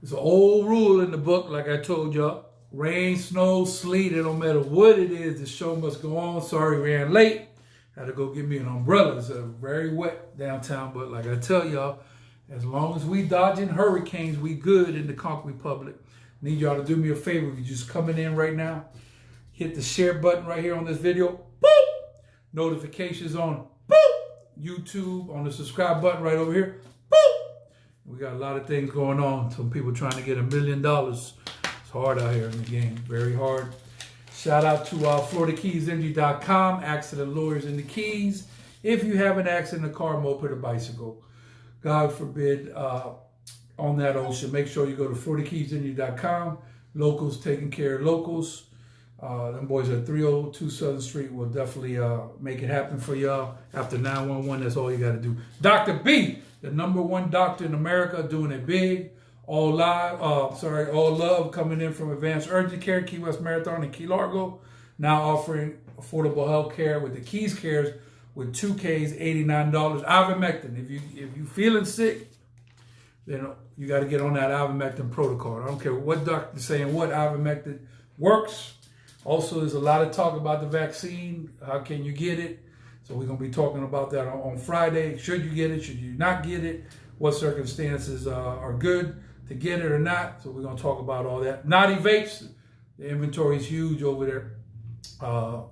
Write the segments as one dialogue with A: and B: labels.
A: It's an old rule in the book, like I told y'all. Rain, snow, sleet, it don't matter what it is, the show must go on. Sorry, ran late. Had to go get me an umbrella. It's very wet downtown, but like I tell y'all, as long as we dodging hurricanes, we good in the Conch Republic. Need y'all to do me a favor. If you're just coming in right now, hit the share button right here on this video. Boop! Notifications on. Boop! YouTube on the subscribe button right over here. Boop! We got a lot of things going on. Some people trying to get $1 million. It's hard out here in the game. Very hard. Shout out to FloridaKeysNG.com. Accident lawyers in the Keys. If you have an accident, a car, moped, or bicycle, God forbid, on that ocean, make sure you go to FloridaKeysNG.com. Locals taking care of locals. Them boys at 302 Southern Street will definitely make it happen for y'all. After 911, that's all you got to do. Dr. B, the #1 doctor in America, doing it big. All love coming in from Advanced Urgent Care, Key West Marathon, and Key Largo. Now offering affordable health care with the Keys Cares with 2Ks, $89. Ivermectin. If you feeling sick, then you got to get on that ivermectin protocol. I don't care what doctor's saying, what ivermectin works. Also, there's a lot of talk about the vaccine. How can you get it? So we're going to be talking about that on Friday. Should you get it? Should you not get it? What circumstances are good to get it or not? So we're going to talk about all that. Naughty Vapes. The inventory is huge over there.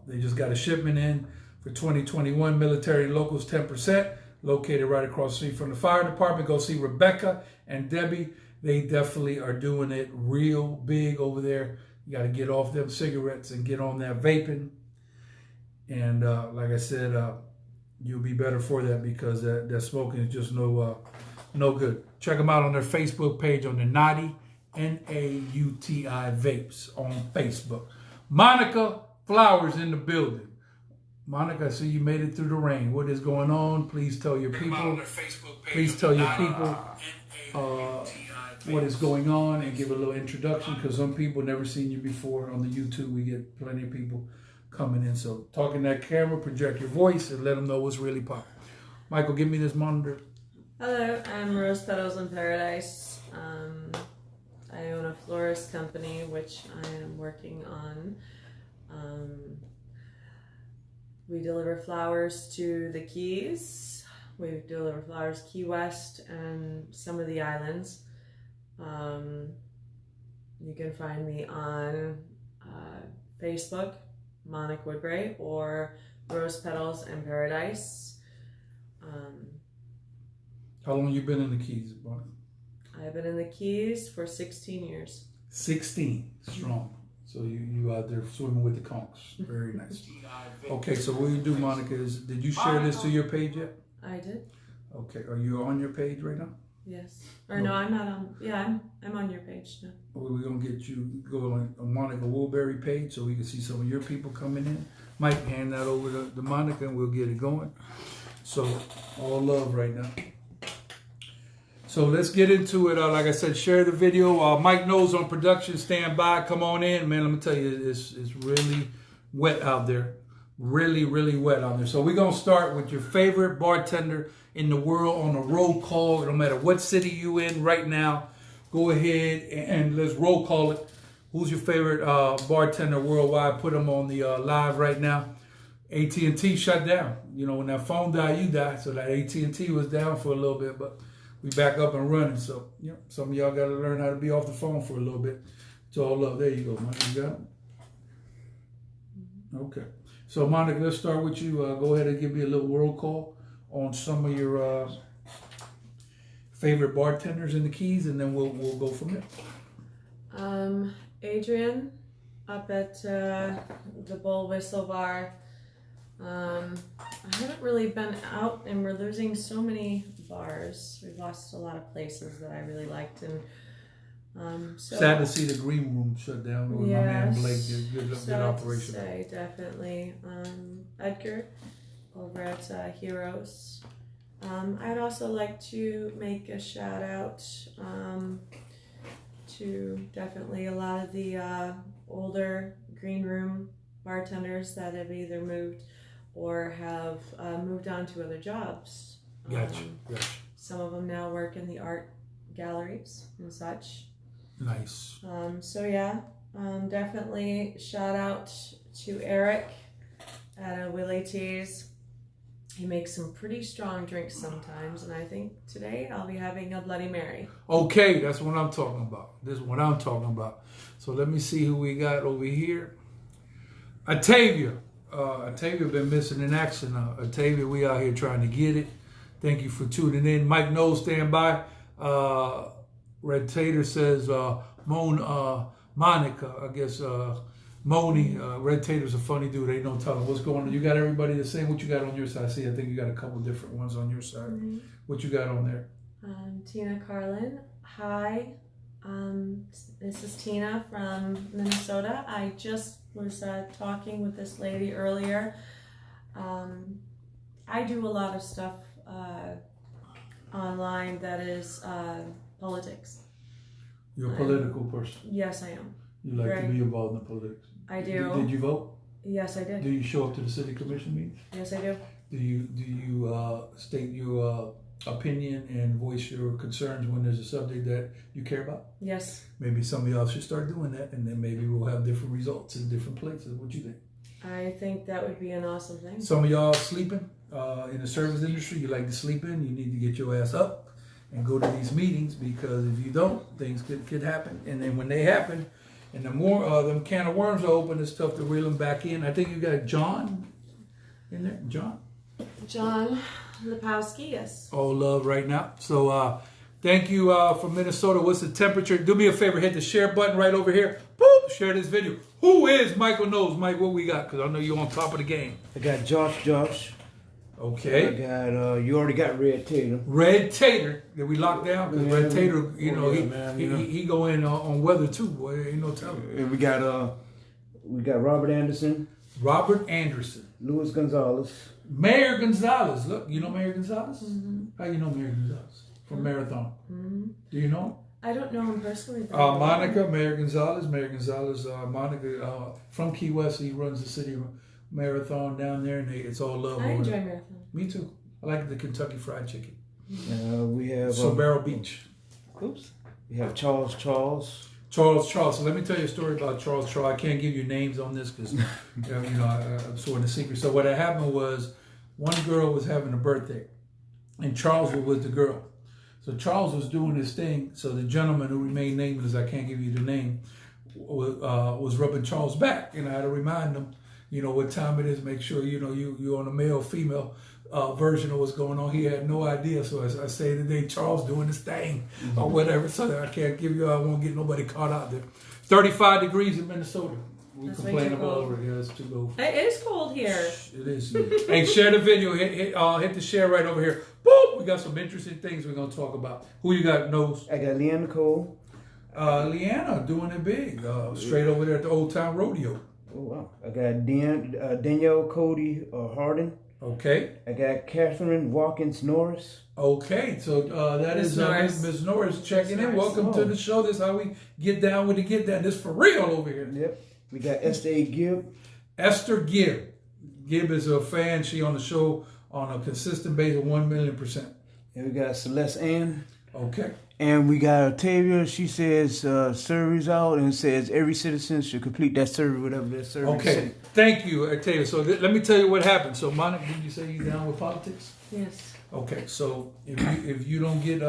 A: They just got a shipment in for 2021. Military locals 10%. Located right across the street from the fire department. Go see Rebecca and Debbie. They definitely are doing it real big over there. You got to get off them cigarettes and get on that vaping. And like I said, you'll be better for that because that smoking is just no good. Check them out on their Facebook page on the Naughty, N-A-U-T-I Vapes on Facebook. Monica Flowers in the building. Monica, I see you made it through the rain. What is going on? Please tell your people. Please tell your people what is going on and give a little introduction because some people never seen you before on the YouTube. We get plenty of people coming in. So talk in that camera, project your voice, and let them know what's really popping. Michael, give me this monitor.
B: Hello, I'm Rose Petals in Paradise. I own a florist company, which I am working on. We deliver flowers to the Keys. We deliver flowers Key West and some of the islands. You can find me on Facebook, Monica Woodbury, or Rose Petals in Paradise.
A: How long you been in the Keys, Monica?
B: I've been in the Keys for 16 years.
A: 16, strong. So you out there swimming with the conchs. Very nice. Okay, so what you do, Monica, is did you share this to your page yet?
B: I did.
A: Okay, are you on your page right now?
B: Yes. Or no, I'm not on. Yeah, I'm on your page now.
A: We're going to get you go on Monica Woodbury page so we can see some of your people coming in. Mike, hand that over to Monica and we'll get it going. So, all love right now. So let's get into it. Like I said, share the video. Mike Knowles on production. Stand by. Come on in. Man, let me tell you, it's really wet out there. Really, really wet out there. So we're going to start with your favorite bartender in the world on a roll call. No matter what city you in right now, go ahead and let's roll call it. Who's your favorite bartender worldwide? Put them on the live right now. AT&T shut down. You know, when that phone died, you died. So that AT&T was down for a little bit, but we back up and running. So, you know, some of y'all got to learn how to be off the phone for a little bit. It's all love. There you go, Monica. You got it? Okay. So, Monica, let's start with you. Go ahead and give me a little roll call on some of your favorite bartenders in the Keys, and then we'll go from there.
B: Adrian up at the Bull Whistle Bar. I haven't really been out, and we're losing so many bars. We've lost a lot of places that I really liked, and so
A: sad to see the green room shut down. With
B: yes,
A: my man Blake did good operation.
B: To say, definitely. Edgar over at Heroes. I'd also like to make a shout out to definitely a lot of the older green room bartenders that have either moved or have moved on to other jobs.
A: Gotcha.
B: Some of them now work in the art galleries and such.
A: Nice.
B: So yeah, definitely shout out to Eric at Willie T's. He makes some pretty strong drinks sometimes, and I think today I'll be having a Bloody Mary.
A: Okay, that's what I'm talking about. This is what I'm talking about. So let me see who we got over here. Atavia. Atavia been missing in action. Atavia, we out here trying to get it. Thank you for tuning in. Mike Knowles, stand by. Red Tater says, Monica, I guess, Moni, Red Tater's a funny dude. Ain't no telling what's going on. You got everybody the same. What you got on your side? See, I think you got a couple different ones on your side. Mm-hmm. What you got on there?
B: Tina Carlin. Hi. This is Tina from Minnesota. I just was talking with this lady earlier. I do a lot of stuff online that is politics.
A: You're a political person.
B: Yes, I am.
A: You like to be involved in politics.
B: I do.
A: Did you vote?
B: Yes, I did.
A: Do you show up to the city commission meetings?
B: Yes, I do.
A: Do you state your opinion and voice your concerns when there's a subject that you care about?
B: Yes.
A: Maybe some of y'all should start doing that, and then maybe we'll have different results in different places. What you think?
B: I think that would be an awesome thing.
A: Some of y'all sleeping in the service industry. You like to sleep in. You need to get your ass up and go to these meetings, because if you don't, things could happen. And then when they happen, and the more them can of worms are open, it's tough to reel them back in. I think you got John in there. John
B: Lepowski, yes.
A: All love right now. So thank you from Minnesota. What's the temperature? Do me a favor, hit the share button right over here. Boop, share this video. Who is Michael Knowles? Mike, what we got? Because I know you're on top of the game.
C: I got Josh.
A: Okay.
C: I got, you already got Red Tater.
A: Red Tater. Did we lock down? Because Red Tater, he go in on weather too, boy. Ain't no telling.
C: And we got Robert Anderson.
A: Robert Anderson.
C: Luis Gonzalez.
A: Mayor Gonzalez. Look, you know Mayor Gonzalez?
B: Mm-hmm.
A: How you know Mayor Gonzalez? From Marathon.
B: Mm-hmm.
A: Do you know him?
B: I don't know him personally.
A: Monica, Mayor Gonzalez, Monica from Key West. He runs the city marathon down there, and it's all love.
B: I enjoy marathon.
A: Me too. I like the Kentucky Fried Chicken.
C: We have
A: Sombrero Beach.
C: Oops. We have Charles.
A: So let me tell you a story about Charles. I can't give you names on this because I'm sort of a secret. So what had happened was, one girl was having a birthday, and Charles was with the girl. So Charles was doing his thing. So the gentleman who remained nameless, I can't give you the name, was rubbing Charles' back, and I had to remind him, what time it is. Make sure you're on a male female version of what's going on. He had no idea. So I say today, Charles doing his thing or whatever. So I can't give you. I won't get nobody caught out there. 35 degrees in Minnesota. We complain about over here. It's too low.
B: It is cold here.
A: It is. Hey, share the video. Hit the share right over here. Boop! We got some interesting things we're gonna talk about. Who you got, Knowles?
C: I got Leanna Cole.
A: Leanna doing it big. Straight over there at the Old Town Rodeo.
C: Oh wow. I got Danielle Cody Hardin.
A: Okay.
C: I got Catherine Watkins Norris.
A: Okay, so that is Ms. Norris checking in. Welcome to the show. This is how we get down with the get down. This for real over here.
C: Yep. We got Esther Gibb.
A: Esther Gibb. Gibb is a fan. She on the show on a consistent basis, 1,000,000%.
C: And we got Celeste Ann.
A: Okay.
C: And we got Octavia. She says survey's out and says every citizen should complete that survey, whatever that survey
A: Okay.
C: says.
A: Thank you, Octavia. So let me tell you what happened. So Monica, did you say you down with politics?
B: Yes.
A: Okay. So if you don't get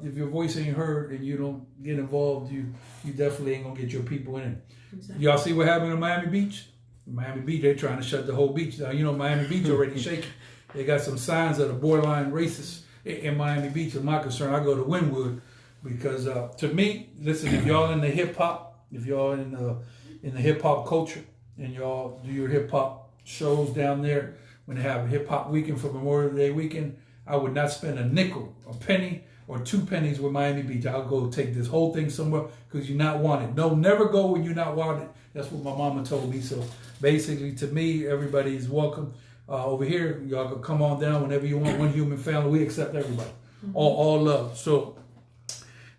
A: if your voice ain't heard and you don't get involved, you definitely ain't gonna get your people in. Exactly. Y'all see what happened in Miami Beach? Miami Beach, they're trying to shut the whole beach down. Miami Beach already shaking. They got some signs that are borderline racist in Miami Beach. And my concern, I go to Wynwood because to me, listen, if y'all in the hip hop, if y'all in the hip hop culture and y'all do your hip hop shows down there when they have a hip hop weekend for Memorial Day weekend, I would not spend a nickel, a penny, or 2 pennies with Miami Beach. I'll go take this whole thing somewhere because you're not wanted. No, never go when you're not wanted. That's what my mama told me. So basically, to me, everybody is welcome over here. Y'all can come on down whenever you want. One human family. We accept everybody. Mm-hmm. All love. So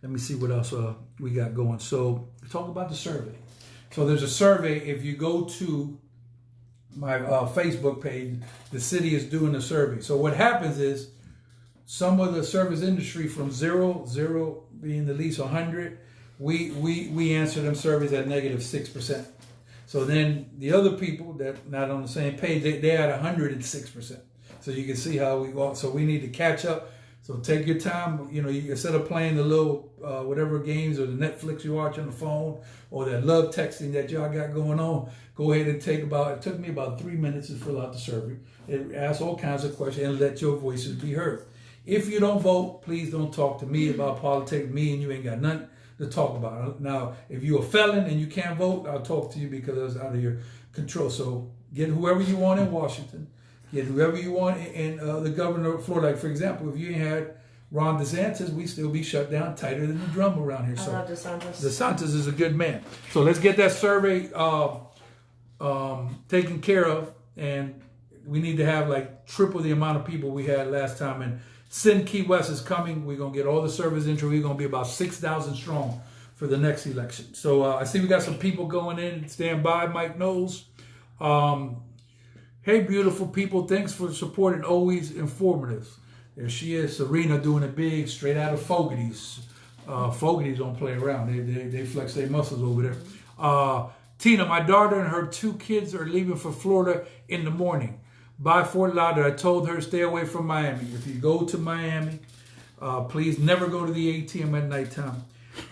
A: let me see what else we got going. So talk about the survey. So there's a survey. If you go to my Facebook page, the city is doing a survey. So what happens is, some of the service industry from zero being the least 100 we answer them surveys at -6%. So then the other people that not on the same page, they're at 106%. So you can see how we go. So we need to catch up. So take your time. You know, instead of playing the little whatever games or the Netflix you watch on the phone or that love texting that y'all got going on, go ahead and it took me about 3 minutes to fill out the survey. It asks all kinds of questions and let your voices be heard. If you don't vote, please don't talk to me about politics. Me and you ain't got nothing to talk about. Now, if you're a felon and you can't vote, I'll talk to you because it's out of your control. So get whoever you want in Washington. Get whoever you want in the governor of Florida. Like, for example, if you ain't had Ron DeSantis, we still be shut down tighter than the drum around here.
B: I love DeSantis.
A: DeSantis is a good man. So let's get that survey taken care of. And we need to have like triple the amount of people we had last time. And Sin Key West is coming. We're going to get all the surveys into. We're going to be about 6,000 strong for the next election. So I see we got some people going in. Stand by, Mike Knowles. Hey, beautiful people. Thanks for supporting Always Informative. There she is, Serena, doing it big, straight out of Fogarty's. Fogarty's don't play around. They flex their muscles over there. Tina, my daughter and her 2 kids are leaving for Florida in the morning. By Fort Lauderdale, I told her stay away from Miami. If you go to Miami, please never go to the ATM at nighttime.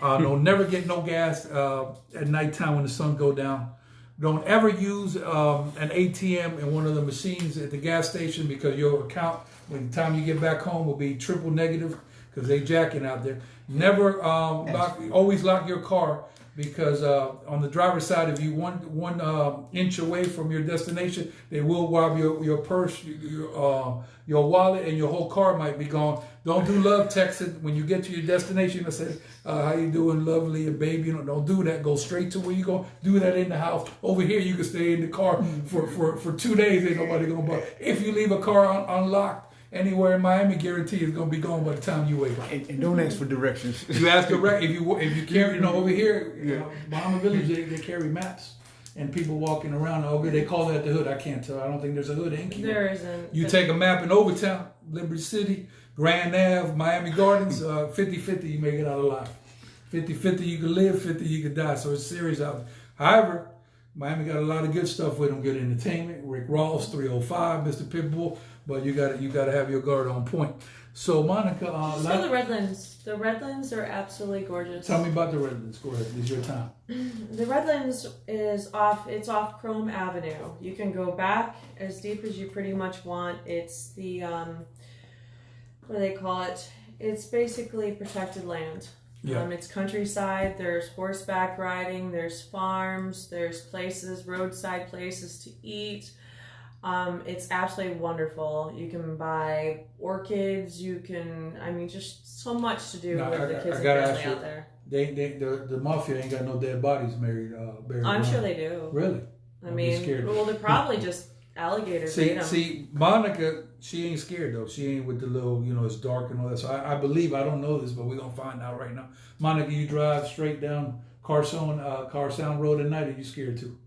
A: Never get no gas at nighttime when the sun go down. Don't ever use an ATM in one of the machines at the gas station because your account, when the time you get back home, will be triple negative because they jacking out there. Never always lock your car because on the driver's side, if you one inch away from your destination, they will rob your purse, your wallet, and your whole car might be gone. Don't do love texting when you get to your destination and say, how you doing, lovely, and baby? Don't do that. Go straight to where you go. Do that in the house. Over here, you can stay in the car for 2 days. Ain't nobody going to buy. If you leave a car unlocked anywhere in Miami, guarantee it's going to be gone by the time you wake up.
C: And don't ask for directions.
A: You ask if you carry, over here, Bahama Village, they carry maps. And people walking around, they call that the hood. I can't tell. I don't think there's a hood in Key.
B: There isn't.
A: You take a map in Overtown, Liberty City, Grand Ave, Miami Gardens, 50-50, you make it out alive. 50-50, you can live, 50, you can die. So it's serious out there. However, Miami got a lot of good stuff with them, good entertainment. Rick Ross, 305, Mr. Pitbull, but you got to have your guard on point. So Monica,
B: so the Redlands. The Redlands are absolutely gorgeous.
A: Tell me about the Redlands. Go ahead. It's your time.
B: The Redlands is off. It's off Chrome Avenue. You can go back as deep as you pretty much want. It's the what do they call it? It's basically protected land.
A: Yeah.
B: It's countryside. There's horseback riding. There's farms. There's places, roadside places to eat. It's absolutely wonderful. You can buy orchids. You can, just so much to do with the kids and family out there.
A: The mafia ain't got no dead bodies buried
B: I'm sure they do.
A: Really?
B: They're probably just alligators.
A: See, Monica, she ain't scared though. She ain't with the little, it's dark and all that. So I believe, I don't know this, but we're gonna find out right now. Monica, you drive straight down Carsound Road at night, are you scared too?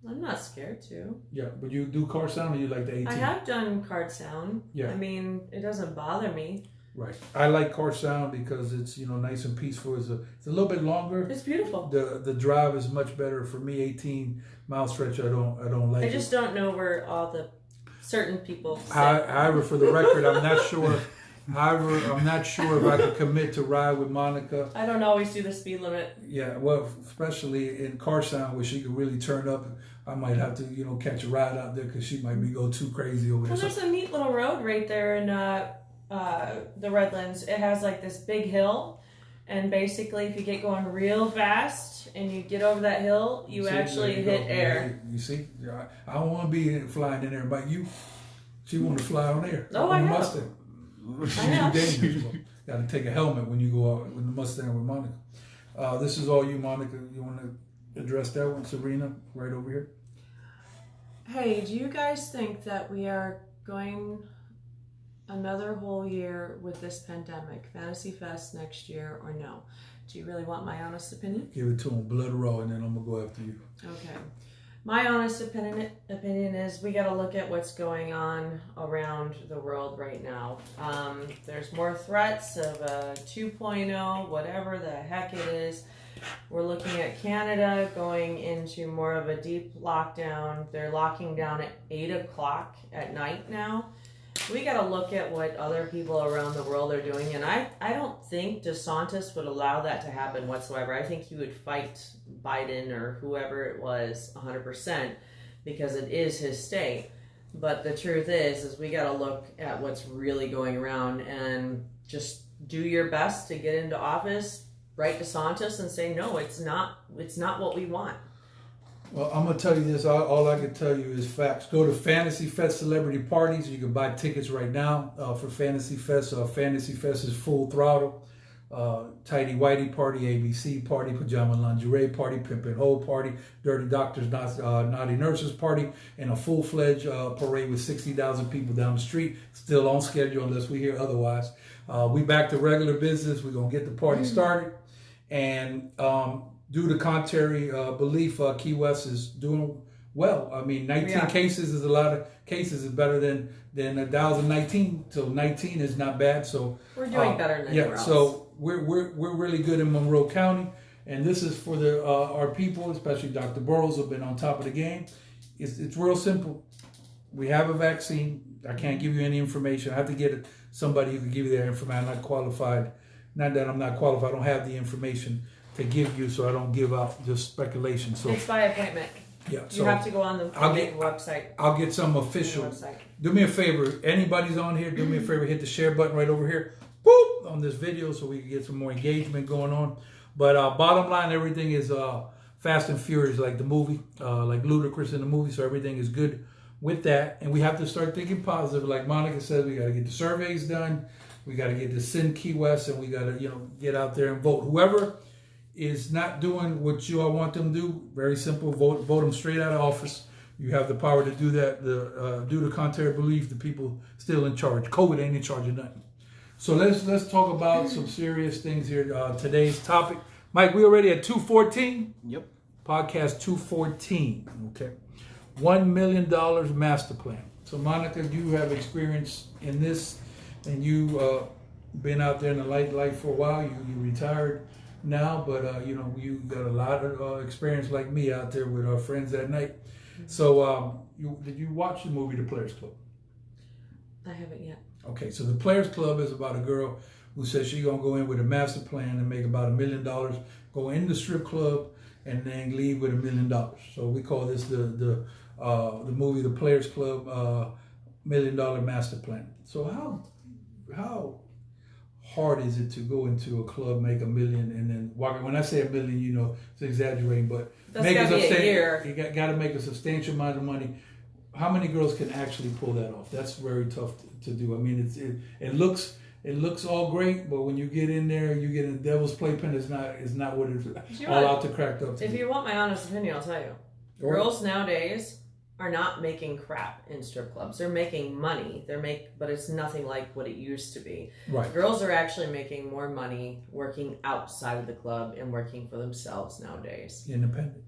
B: I'm not scared to.
A: Yeah, but you do car sound or you like the 18?
B: I have done car sound.
A: Yeah.
B: It doesn't bother me.
A: Right. I like car sound because it's, nice and peaceful. It's a little bit longer.
B: It's beautiful.
A: The drive is much better for me. 18-mile stretch, I don't like it.
B: I just don't know where all the certain people sit.
A: However, for the record, I'm not sure. However, I'm not sure if I could commit to ride with Monica.
B: I don't always do the speed limit.
A: Yeah, well, especially in car sound where she could really turn up. I might have to, catch a ride out there because she might go too crazy over there.
B: Well, there's a neat little road right there in the Redlands. It has like this big hill, and basically, if you get going real fast and you get over that hill, you actually hit air.
A: You see, I don't want to be flying in there, but she want to fly on air.
B: Oh, I know.
A: Mustang.
B: I know.
A: Dangerous. Got to take a helmet when you go out with the Mustang with Monica. This is all you, Monica. You want to address that one, Serena, right over here?
B: Hey, do you guys think that we are going another whole year with this pandemic, Fantasy Fest next year, or no? Do you really want my honest opinion?
A: Give it to them, blood raw, and then I'm going to go after you.
B: Okay. My honest opinion is we got to look at what's going on around the world right now. There's more threats of a 2.0, whatever the heck it is. We're looking at Canada going into more of a deep lockdown. They're locking down at 8 o'clock at night now. We got to look at what other people around the world are doing. And I don't think DeSantis would allow that to happen whatsoever. I think he would fight Biden or whoever it was 100% because it is his state. But the truth is we got to look at what's really going around and just do your best to get into office, write DeSantis and say, no, it's not what we want.
A: Well, I'm going to tell you this. All I can tell you is facts. Go to Fantasy Fest Celebrity Parties. You can buy tickets right now for Fantasy Fest. Fantasy Fest is full throttle. Tidy Whitey Party, ABC Party, Pajama Lingerie Party, Pimp and Hoe Party, Dirty Doctors, Naughty Nurses Party, and a full-fledged parade with 60,000 people down the street. Still on schedule unless we hear otherwise. We back to regular business. We're going to get the party started. And due to contrary belief, Key West is doing well. I mean, 19 cases is a lot of cases. Is better than 1,019. So 19 is not bad. So
B: we're doing better than anywhere else.
A: So we're really good in Monroe County, and this is for the our people, especially Dr. Burrows, have been on top of the game. It's real simple. We have a vaccine. I can't give you any information. I have to get somebody who can give you that information. I'm not qualified. Not that I'm not qualified. I don't have the information to give you, so I don't give out just speculation. So
B: it's by appointment.
A: Yeah,
B: you have to go on the website.
A: I'll get some official. Do me a favor. Anybody's on here, do me a favor. Hit the share button right over here. Boop, on this video so we can get some more engagement going on. But bottom line, everything is Fast and Furious, like the movie, like Ludacris in the movie. So everything is good with that. And we have to start thinking positive. Like Monica said, we got to get the surveys done. We got to get the Send Key West, and we got to get out there and vote. Whoever is not doing what you all want them to do, very simple, vote them straight out of office. You have the power to do that. Due to contrary belief, the people still in charge. COVID ain't in charge of nothing. So let's talk about some serious things here. Today's topic, Mike. We already at 214.
C: Yep.
A: Podcast 214. Okay. $1 million master plan. So Monica, you have experience in this, and you been out there in the life for a while. You retired now, but you got a lot of experience like me out there with our friends at night. So did you watch the movie The Players Club?
B: I haven't yet.
A: Okay, so The Players Club is about a girl who says she's gonna go in with a master plan and make about $1 million, go in the strip club, and then leave with $1 million. So we call this the movie The Players Club $1 million master plan. So how hard is it to go into a club, make $1 million, and then walk? When I say $1 million, it's exaggerating, but
B: that's gotta be a year.
A: You got to make a substantial amount of money. How many girls can actually pull that off? That's very tough to do. I mean, it looks all great, but when you get in there, you get in the devil's playpen. It's not what it's all out to cracked up.
B: If you want my honest opinion, I'll tell you, girls nowadays are not making crap in strip clubs. They're making money. But it's nothing like what it used to be.
A: Right.
B: Girls are actually making more money working outside of the club and working for themselves nowadays.
A: Independent.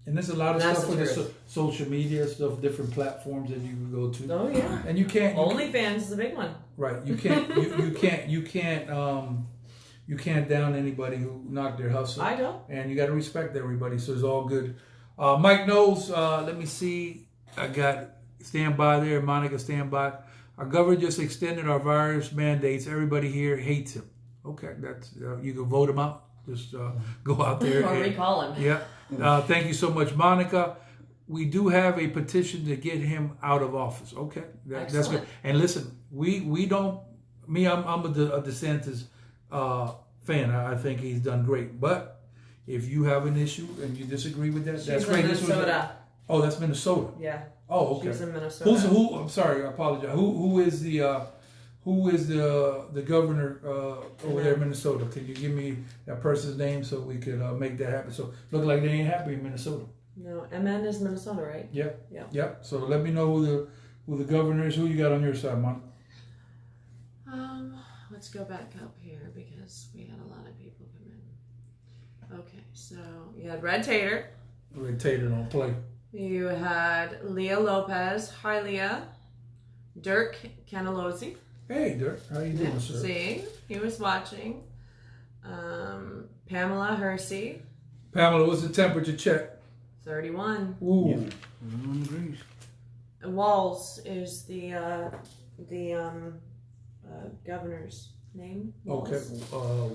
A: And there's a lot of stuff with the social media stuff, different platforms that you can go to.
B: Oh yeah.
A: And you can't.
B: OnlyFans is the big one.
A: Right. You can't. you can't down anybody who knocked their hustle.
B: I don't.
A: And you got to respect everybody. So it's all good. Mike Knowles, let me see. I got stand by there. Monica, stand by. Our governor just extended our virus mandates. Everybody here hates him. Okay, that's you can vote him out. Just go out there
B: or recall him.
A: Yeah. Thank you so much, Monica. We do have a petition to get him out of office. Okay, that's good. And listen, we don't. Me, I'm a DeSantis fan. I think he's done great. But if you have an issue and you disagree with that, that's great.
B: Minnesota.
A: Oh, that's Minnesota.
B: Yeah.
A: Oh, okay.
B: She's in Minnesota.
A: Who? I'm sorry. I apologize. Who is the governor over there in Minnesota? Can you give me that person's name so we could make that happen? So look like they ain't happy in Minnesota.
B: No, MN is Minnesota, right?
A: Yep.
B: Yeah.
A: Yep. So let me know who the governor is. Who you got on your side, Monica?
B: Let's go back up here because we had a lot of people come in. Okay, so you had Red Tater.
A: Red Tater don't play.
B: You had Leah Lopez. Hi, Leah. Dirk Canalozzi.
A: Hey, Dirk. How you doing, sir?
B: See, he was watching. Pamela Hersey,
A: Pamela, what's the temperature check?
B: 31.
A: Ooh.
C: Yeah. 31 degrees.
B: And Walls is the governor's name. Walls.
A: Okay.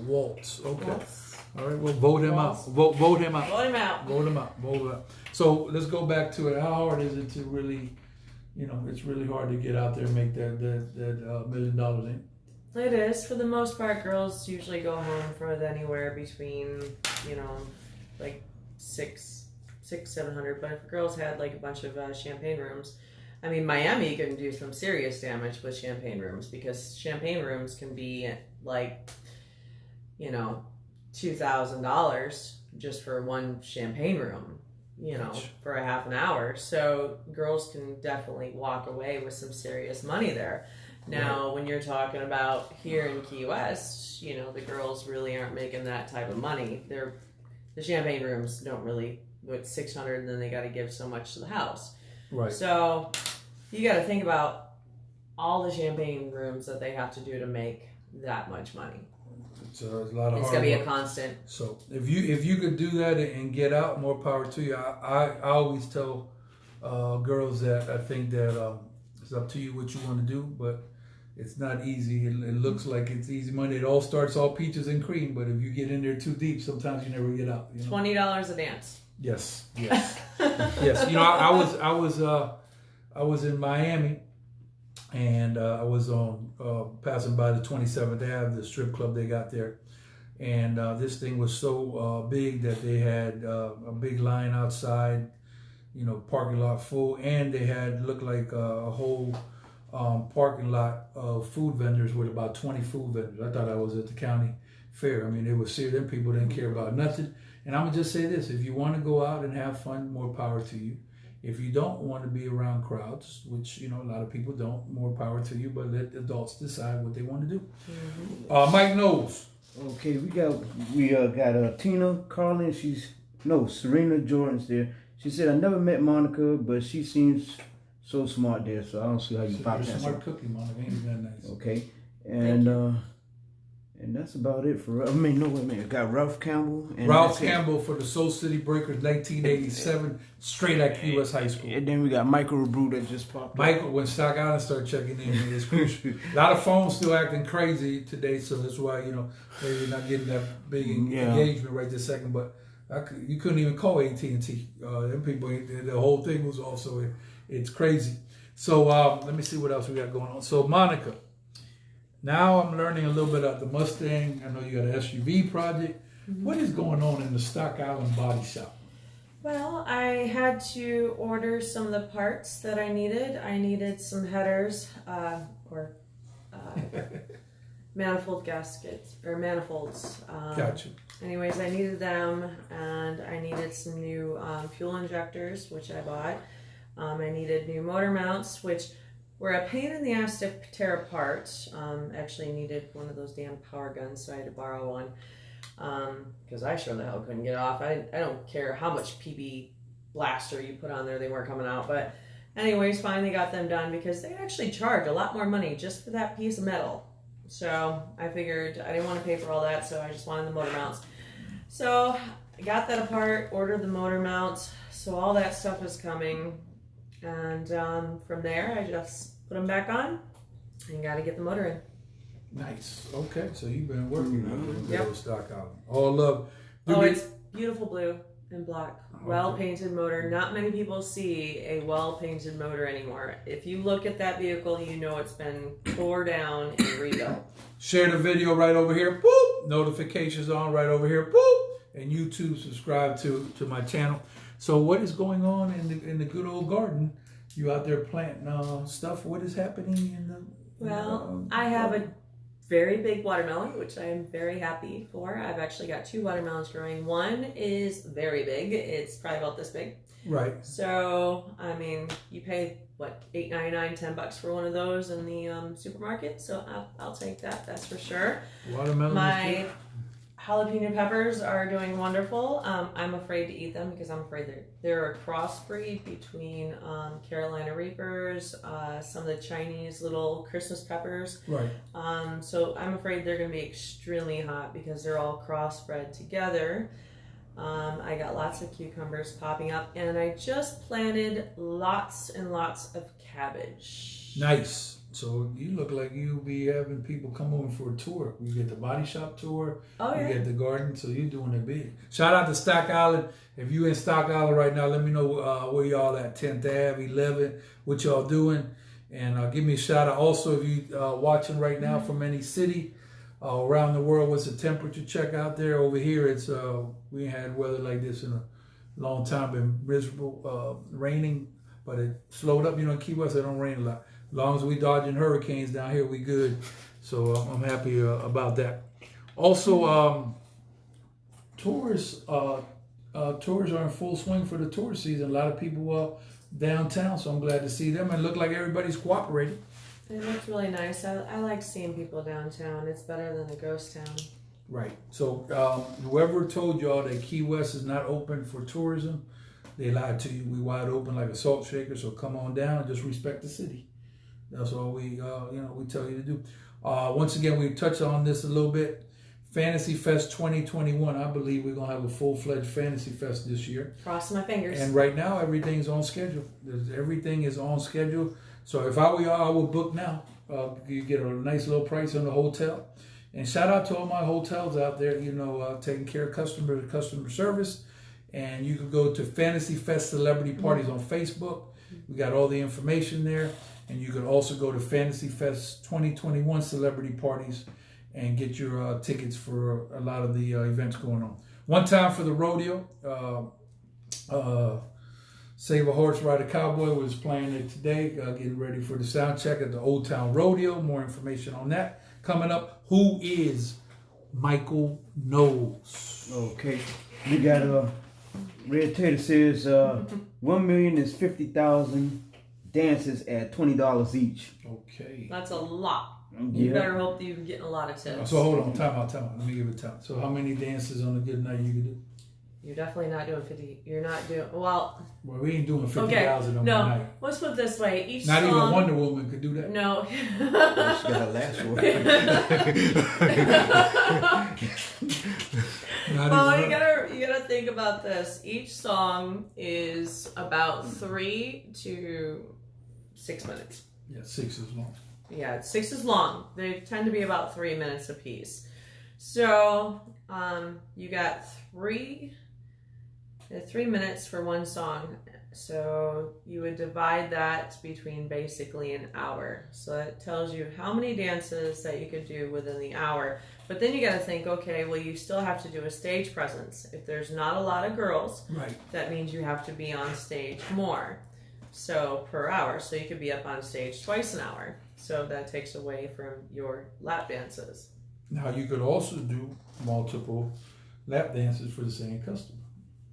A: Waltz. Okay.
B: Waltz.
A: All right. Well, vote him
B: Waltz.
A: out. Vote him out.
B: Vote him out.
A: Vote him out. Vote him out. So let's go back to it. How hard is it to really, it's really hard to get out there and make that $1 million, ain't it?
B: It is. For the most part, girls usually go home for anywhere between, like 700. But if girls had like a bunch of champagne rooms, I mean, Miami can do some serious damage with champagne rooms, because champagne rooms can be like, $2,000 just for one champagne room, for a half an hour. So girls can definitely walk away with some serious money there. Now, when you're talking about here in Key West, the girls really aren't making that type of money. The champagne rooms don't really, with 600, and then they got to give so much to the house.
A: Right.
B: So you got to think about all the champagne rooms that they have to do to make that much money.
A: It's a lot of
B: It's
A: hard
B: gonna be
A: work.
B: a constant.
A: So if you could do that and get out, more power to you. I always tell girls that I think that it's up to you what you want to do, but it's not easy. It looks like it's easy money. It all starts all peaches and cream, but if you get in there too deep, sometimes you never get out.
B: $20 a dance.
A: Yes. Yes. I was in Miami, and I was on passing by the 27th Ave, the strip club they got there, and this thing was so big that they had a big line outside, parking lot full, and they had looked like a whole parking lot of food vendors with about 20 food vendors. I thought I was at the county fair. I mean, they were serious. Them people didn't care about nothing. And I'm gonna just say this: if you want to go out and have fun, more power to you. If you don't want to be around crowds, which a lot of people don't, more power to you. But let adults decide what they want to do.
B: Mm-hmm.
A: Mike Knowles.
C: Okay, we got Tina Carlin. Serena Jordan's there. She said, I never met Monica, but she seems so smart there. So I don't see how you pop that.
A: Smart cookie, Monica. Ain't that nice?
C: Okay, and that's about it for. Wait a minute. Got Ralph Campbell. And
A: Ralph Campbell for the Soul City Breakers, 1987, straight at Key West High School.
C: And then we got Michael Brew that just popped.
A: Michael, when Stock Island started checking in, it's crucial. A lot of phones still acting crazy today, so that's why maybe you're not getting that big engagement right this second. But you couldn't even call AT&T. Them people, the whole thing was off, so it's crazy. So let me see what else we got going on. So Monica. Now I'm learning a little bit about the Mustang. I know you got an SUV project. Mm-hmm. What is going on in the Stock Island body shop?
B: Well, I had to order some of the parts that I needed. I needed some headers manifold gaskets or manifolds.
A: Gotcha.
B: Anyways, I needed them, and I needed some new fuel injectors, which I bought. I needed new motor mounts, which were a pain in the ass to tear apart. Actually needed one of those damn power guns, so I had to borrow one. Because I sure the hell couldn't get it off. I don't care how much PB blaster you put on there, they weren't coming out. But anyways, finally got them done, because they actually charge a lot more money just for that piece of metal. So I figured I didn't want to pay for all that, so I just wanted the motor mounts. So I got that apart, ordered the motor mounts, so all that stuff is coming. And from there, I just put them back on and got to get the motor in.
A: Nice. Okay, so you've been working on
B: Yep.
A: Stock Island. All love.
B: It's beautiful blue and black. Well-painted motor. Not many people see a well-painted motor anymore. If you look at that vehicle, you know it's been tore down and rebuilt.
A: Share the video right over here. Boop. Notifications on right over here. Boop. And YouTube, subscribe to my channel. So what is going on in the good old garden? You out there planting stuff. What is happening in the?
B: Well, I have a very big watermelon, which I am very happy for. I've actually got 2 watermelons growing. One is very big. It's probably about this big.
A: Right.
B: So I mean, you pay what, $8.99, $10 for one of those in the supermarket. So I'll take that. That's for sure.
A: Watermelon.
B: My jalapeno peppers are doing wonderful. I'm afraid to eat them because I'm afraid they're a crossbreed between Carolina Reapers, some of the Chinese little Christmas peppers.
A: Right.
B: So I'm afraid they're going to be extremely hot because they're all crossbred together. I got lots of cucumbers popping up, and I just planted lots and lots of cabbage.
A: Nice. So you look like you'll be having people come over for a tour. You get the body shop tour.
B: Oh, yeah.
A: You get the garden. So you're doing it big. Shout out to Stock Island. If you in Stock Island right now, let me know where y'all at. 10th Ave, 11, what y'all doing. And give me a shout out. Also, if you watching right now from any city around the world, what's the temperature check out there? Over here, it's we ain't had weather like this in a long time. Been miserable, raining, but it slowed up. You know, in Key West, it don't rain a lot. As long as we dodging hurricanes down here, we good. So I'm happy about that. Also, tours are in full swing for the tourist season. A lot of people downtown, so I'm glad to see them. And look like everybody's cooperating.
B: It looks really nice. I like seeing people downtown. It's better than a ghost town.
A: Right. So whoever told y'all that Key West is not open for tourism, they lied to you. We wide open like a salt shaker. So come on down and just respect the city. That's all we tell you to do. Once again, we touched on this a little bit. Fantasy Fest 2021. I believe we're gonna have a full-fledged Fantasy Fest this year.
B: Crossing my fingers.
A: And right now, everything's on schedule. Everything is on schedule. So if I were y'all, I would book now. You get a nice little price on the hotel. And shout out to all my hotels out there. Taking care of customer service. And you could go to Fantasy Fest Celebrity Parties on Facebook. We got all the information there. And you can also go to Fantasy Fest 2021 Celebrity Parties and get your tickets for a lot of the events going on. One time for the rodeo, Save a Horse, Ride a Cowboy was playing it today, getting ready for the sound check at the Old Town Rodeo. More information on that coming up. Who is Miachael Knowles?
C: Okay, we got Red Tater says 1,050,000 dances at $20 each.
A: Okay.
B: That's a lot. You better hope that you're getting a lot of tips.
A: So hold on, time out. Let me give it time. So how many dances on a good night you can do?
B: You're definitely not doing 50. You're not doing, well,
A: we ain't doing 50,000 on one night.
B: Let's put it this way. Each
A: not
B: song,
A: even Wonder Woman could do that.
B: No.
C: She got a last one.
B: Well, you gotta think about this. Each song is about 3 to 6 minutes.
A: Yeah, 6 is long.
B: Yeah, 6 is long. They tend to be about 3 minutes apiece. So you got 3 minutes for one song. So you would divide that between basically an hour. So that tells you how many dances that you could do within the hour. But then you got to think, okay, well, you still have to do a stage presence. If there's not a lot of girls,
A: right,
B: that means you have to be on stage more. So per hour. So you could be up on stage twice an hour. So that takes away from your lap dances.
A: Now you could also do multiple lap dances for the same customer.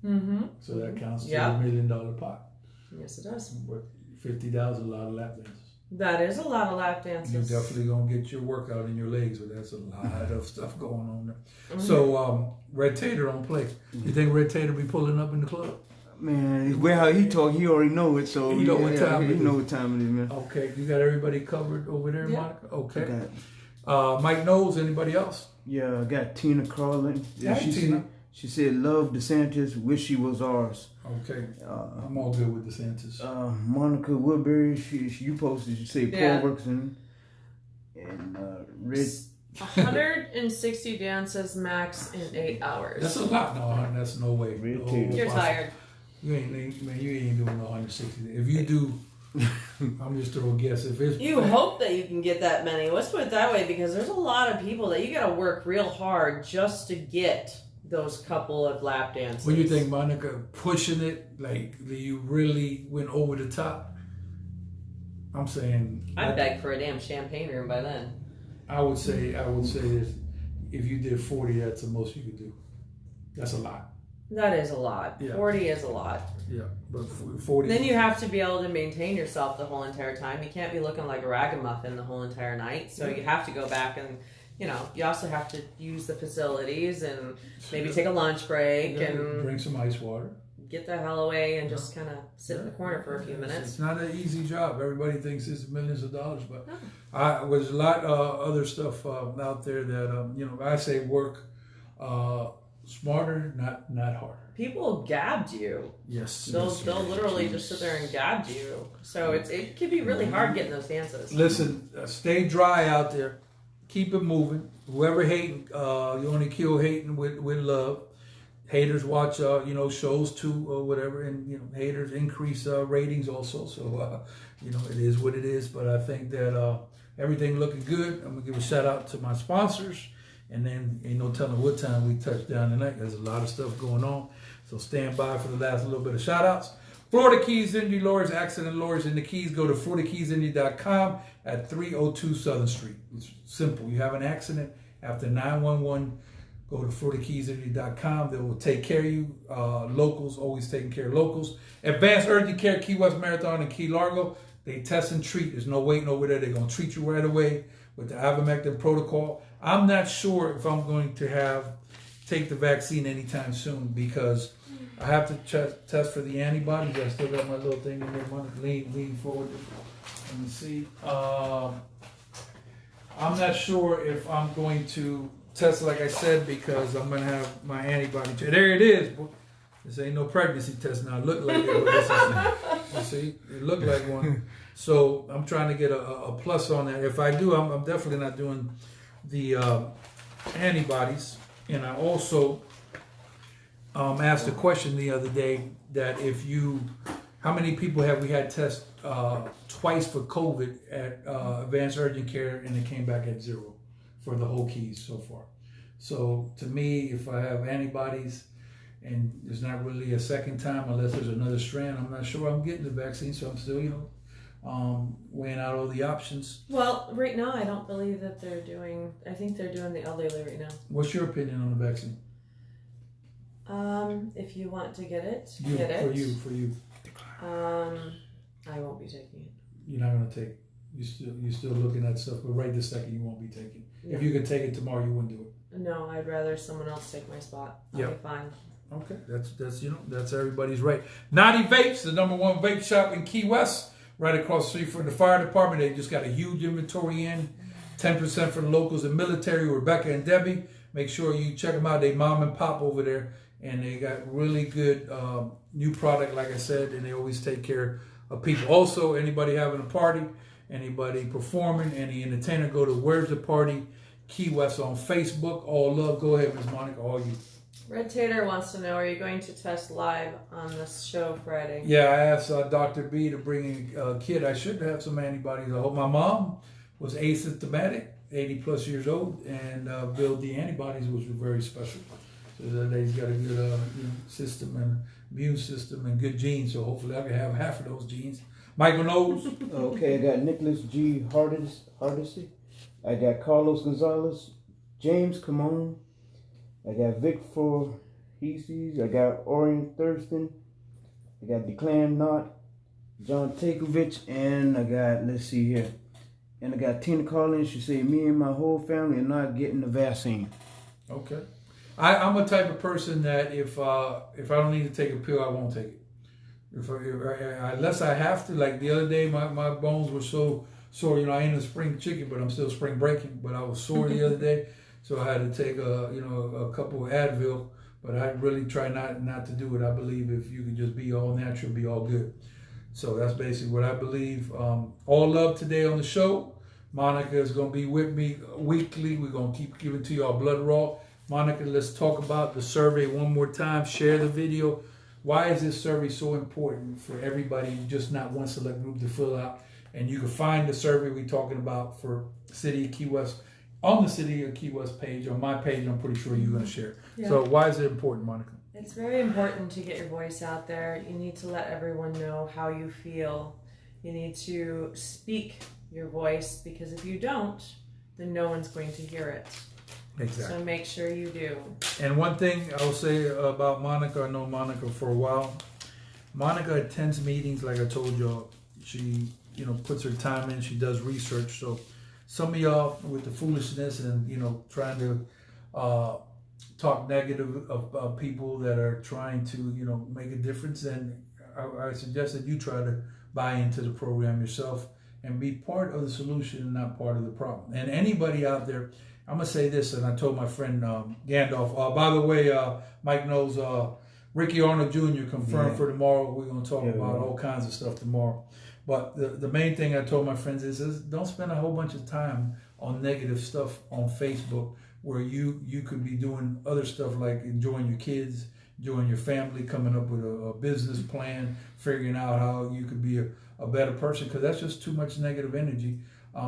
B: Mm-hmm.
A: So that counts to $1 million pot.
B: Yes, it does.
A: But 50,000, a lot of lap dances.
B: That is a lot of lap dances.
A: You're definitely gonna get your workout in your legs, but that's a lot of stuff going on there.
B: Mm-hmm.
A: So Red Tater don't play. You think Red Tater be pulling up in the club?
C: Man, well, he talk, he already know it, so
A: he know what time it is.
C: He know what time it is, man.
A: Okay, you got everybody covered over there,
B: Yeah.
A: Monica? Okay.
C: Got
A: Mike Knowles, anybody else?
C: Yeah, I got Tina Carlin.
A: Yeah, Tina.
C: She said, "Love DeSantis, wish she was ours."
A: Okay, I'm all good with DeSantis.
C: Monica Woodbury, you posted. You say
B: Yeah.
C: Paul Workson and Red.
B: 160 dances max in 8 hours.
A: That's a lot. No, that's no way.
C: Red
A: No,
C: Tater.
B: You're tired.
A: You ain't doing no 160. If you do, I'm just throwing a guess. If it's
B: You hope that you can get that many. Let's put it that way, because there's a lot of people that you got to work real hard just to get those couple of lap dances.
A: What do you think, Monica? Pushing it, like you really went over the top? I'm saying
B: I'd beg for a damn champagne room by then.
A: I would say this: if you did 40, that's the most you could do. That's a lot.
B: That is a lot.
A: Yeah.
B: 40 is a lot.
A: Yeah, but 40.
B: Then you have to be able to maintain yourself the whole entire time. You can't be looking like a ragamuffin the whole entire night. So you have to go back and you know, you also have to use the facilities and maybe take a lunch break and
A: drink some ice water.
B: Get the hell away and just kind of sit in the corner for a few minutes.
A: It's not an easy job. Everybody thinks it's millions of dollars, but there's a lot of other stuff out there that, you know, I say work smarter, not harder.
B: People gabbed you.
A: Yes.
B: They'll literally just sit there and gab you. So it can be really hard getting those dances.
A: Listen, stay dry out there. Keep it moving. Whoever hating, you only kill hating with love. Haters watch, you know, shows too or whatever, and you know, haters increase ratings also. So, you know, it is what it is. But I think that everything looking good. I'm gonna give a shout out to my sponsors, and then ain't no telling what time we touch down tonight. There's a lot of stuff going on, so stand by for the last little bit of shout outs. Florida Keys Injury Lawyers, Accident Lawyers in the Keys. Go to FloridaKeysInjury.com at 302 Southern Street. It's simple. You have an accident after 911. Go to FloridaKeysInjury.com. They will take care of you. Locals, always taking care of locals. Advanced Urgent Care, Key West Marathon and Key Largo. They test and treat. There's no waiting over there. They're going to treat you right away with the ivermectin protocol. I'm not sure if I'm going to take the vaccine anytime soon because I have to test for the antibodies. I still got my little thing in there. Lean forward. Let me see. I'm not sure if I'm going to test, like I said, because I'm going to have my antibody. There it is. This ain't no pregnancy test now. It looked like it. You see? It looked like one. So I'm trying to get a plus on that. If I do, I'm definitely not doing the antibodies. And I also asked a question the other day that how many people have we had test twice for COVID at Advanced Urgent Care and it came back at 0 for the whole Keys so far. So to me, if I have antibodies and there's not really a second time unless there's another strand, I'm not sure I'm getting the vaccine. So I'm still, weighing out all the options.
B: Well, right now I don't believe that I think they're doing the elderly right now.
A: What's your opinion on the vaccine?
B: If you want to get it,
A: get
B: it.
A: For you.
B: I won't be taking it.
A: You're not going to take it. You're still looking at stuff, but right this second you won't be taking. Yeah. If you could take it tomorrow, you wouldn't do it.
B: No, I'd rather someone else take my spot. I'll be fine.
A: Okay, that's everybody's right. Naughty Vapes, the #1 vape shop in Key West, right across the street from the fire department. They just got a huge inventory in, 10% for the locals and military. Rebecca and Debbie, make sure you check them out. They mom and pop over there, and they got really good new product, like I said, and they always take care of people. Also, anybody having a party, anybody performing, any entertainer, go to Where's the Party Key West on Facebook. All love. Go ahead, Ms. Monica. All you.
B: Red Tater wants to know, are you going to test live on this show Friday?
A: Yeah, I asked Dr. B to bring in a kid. I should have some antibodies. I hope my mom was asymptomatic, 80 plus years old, and build the antibodies, which were very special. So that lady's got a good system and immune system and good genes. So hopefully I can have half of those genes. Michael Knowles.
C: Okay, I got Nicholas G. Hardesty. I got Carlos Gonzalez, James Camone. I got Vic Forheses. I got Orion Thurston. I got Declan Knott, John Takovich, and I got, let's see here. And I got Tina Collins. She said, me and my whole family are not getting the vaccine.
A: Okay. I'm a type of person that if I don't need to take a pill, I won't take it. Unless I have to. Like the other day, my bones were so sore. I ain't a spring chicken, but I'm still spring breaking. But I was sore the other day, so I had to take a couple of Advil. But I really try not to do it. I believe if you can just be all natural, be all good. So that's basically what I believe. All love today on the show. Monica is going to be with me weekly. We're going to keep giving to y'all blood raw. Monica, let's talk about the survey one more time. Share the video. Why is this survey so important for everybody, just not one select group to fill out? And you can find the survey we're talking about for City of Key West on the City of Key West page. On my page, I'm pretty sure you're going to share. Yeah. So why is it important, Monica?
B: It's very important to get your voice out there. You need to let everyone know how you feel. You need to speak your voice, because if you don't, then no one's going to hear it.
A: Exactly.
B: So make sure you do.
A: And one thing I'll say about Monica, I know Monica for a while. Monica attends meetings, like I told y'all. She, puts her time in. She does research. So some of y'all with the foolishness and, you know, trying to talk negative of people that are trying to, you know, make a difference. And I suggest that you try to buy into the program yourself and be part of the solution and not part of the problem. And anybody out there, I'm going to say this, and I told my friend Gandalf, by the way, Mike knows Ricky Arnold Jr. confirmed for tomorrow. We're going to talk about all kinds of stuff tomorrow. But the main thing I told my friends is don't spend a whole bunch of time on negative stuff on Facebook where you could be doing other stuff like enjoying your kids, enjoying your family, coming up with a business plan, figuring out how you could be a better person, because that's just too much negative energy.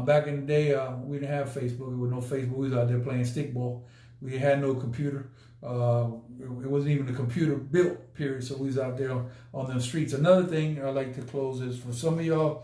A: Back in the day, we didn't have Facebook. There was no Facebook. We was out there playing stickball. We had no computer. It wasn't even a computer built, period. So we was out there on them streets. Another thing I like to close is for some of y'all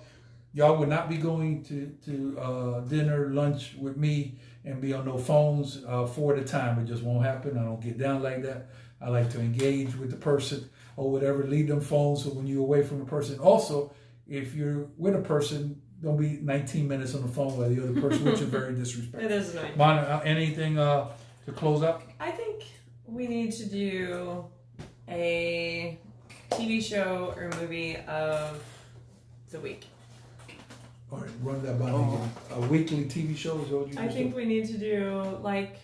A: would not be going to dinner, lunch with me and be on no phones 4 at a time. It just won't happen. I don't get down like that. I like to engage with the person or whatever. Leave them phones so when you're away from the person. Also, if you're with a person, don't be 19 minutes on the phone with the other person, which is very disrespectful.
B: It is nice.
A: Monica, anything to close out?
B: I think we need to do a TV show or movie of the week.
A: All right, run that by me. A weekly TV show is what you
B: I think we need to do, like,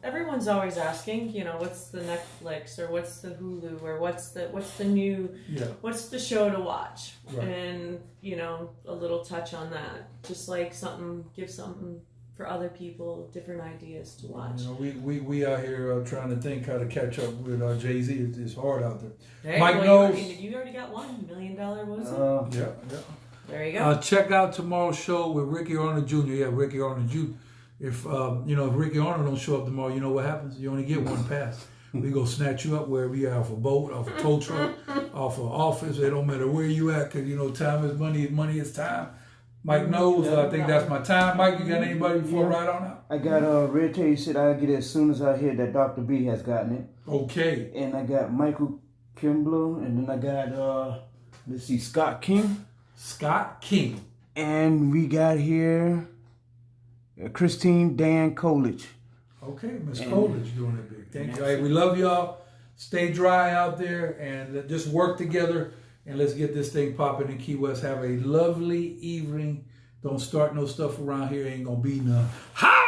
B: everyone's always asking, you know, what's the Netflix or what's the Hulu or what's the new, what's the show to watch?
A: Right.
B: And, you know, a little touch on that. Just like give something for other people, different ideas to watch.
A: You know, we out here trying to think how to catch up with Jay-Z. It's hard out there.
B: Hey,
A: Mike Knowles.
B: You already got $1 million, was it?
A: Yeah.
B: There you go.
A: Check out tomorrow's show with Ricky Arnold Jr. Yeah, Ricky Arnold Jr. If if Ricky Arnold don't show up tomorrow, you know what happens? You only get one pass. We go snatch you up wherever you are, off a boat, off a tow truck, off an office. It don't matter where you at, because time is money. Money is time. Mike knows. I think that's my time. Mike, you got anybody before I ride on out?
C: I got Red Tay said I'll get it as soon as I hear that Dr. B has gotten it.
A: Okay.
C: And I got Michael Kimball, and then I got Scott King.
A: Scott King.
C: And we got here Christine Dan Coolidge.
A: Okay, Miss Coolidge doing it big. Thank you. Hey, we love y'all. Stay dry out there and just work together, and let's get this thing popping in Key West. Have a lovely evening. Don't start no stuff around here. Ain't gonna be none. Ha!